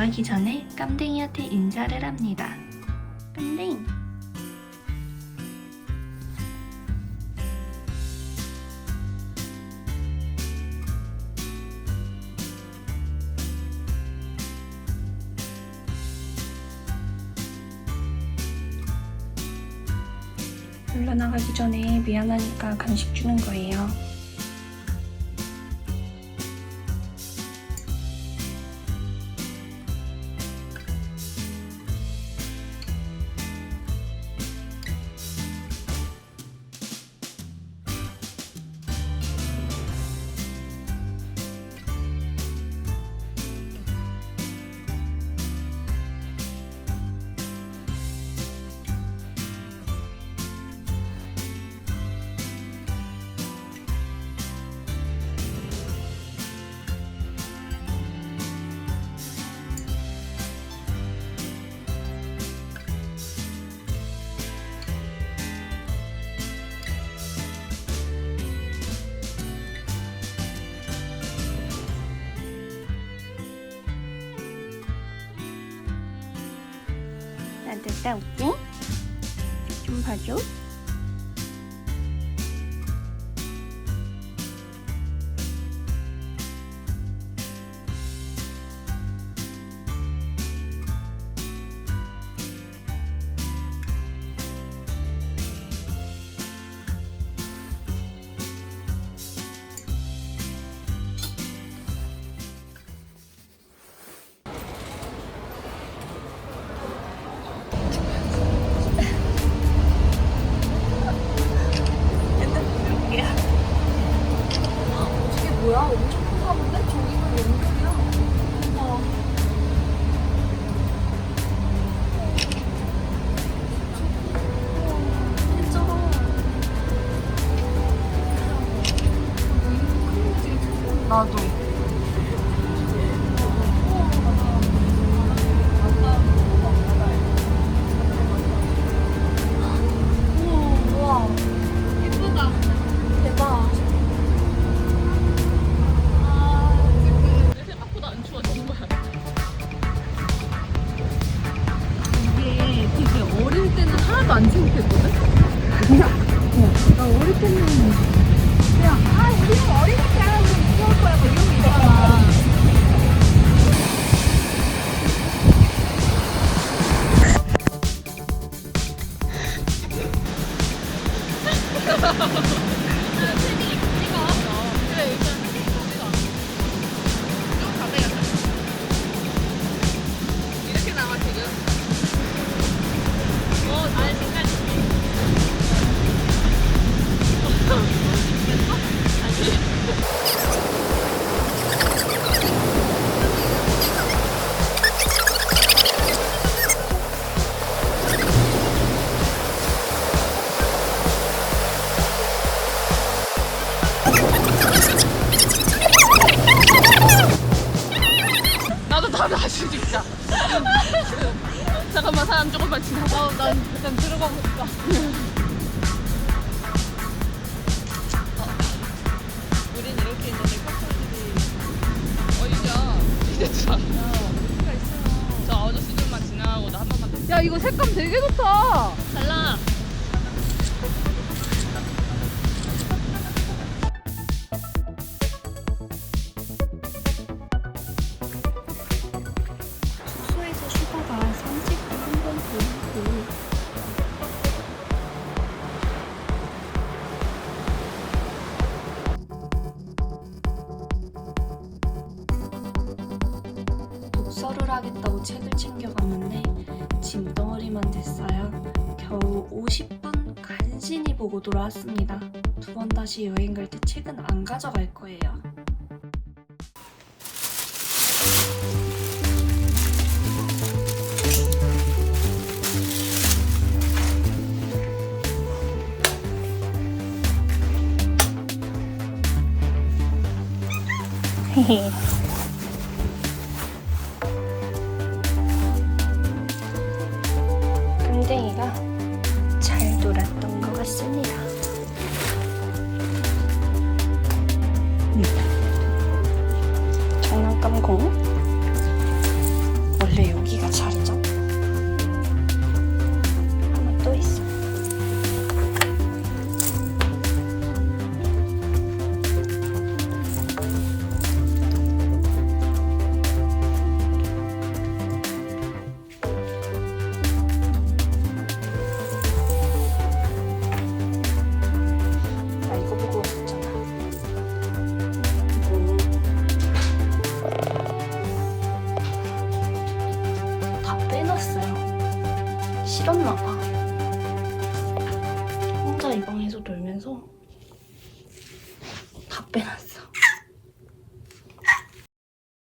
나가기 전에 깜댕이한테 인사를 합니다. 깜댕! 물러나가기 전에 미안하니까 간식 주는 거예요. 나도 웃기? 좀 봐줘. 뭐야? 엄청 큰가 본데? 저기는 연결이야. 우와. 진짜로. 나도. 우와. 예쁘다. 대박. 어릴 때는 하나도 안 창피했거든? 나 어릴 때는 그냥 우리 어리니까 무서울 거야 뭐 이런 거 있잖아. 이렇게 나와 지금. 나도 다시 찍자. 잠깐만 사람 조금만 지나가. 난 일단 들어가고 싶다. 우린 이렇게 있는데 커플들이 어디죠? 진짜. 어디가 있어요? 저 아저씨들만 지나가고 나 한 번만 더. 야 이거 색감 되게 좋다. 달라. 숙소에서 쉬다가 산책도 한번 보고 독서를 하겠다고 책을 챙겨갔는데 짐덩어리만 됐어요. 겨우 50분 간신히 보고 돌아왔습니다. 두 번 다시 여행 갈 때 책은 안 가져갈 거예요. 깜댕이가 잘 놀았던 것 같습니다. 장난감 공. 싫었나 봐. 혼자 이 방에서 놀면서 다 빼놨어.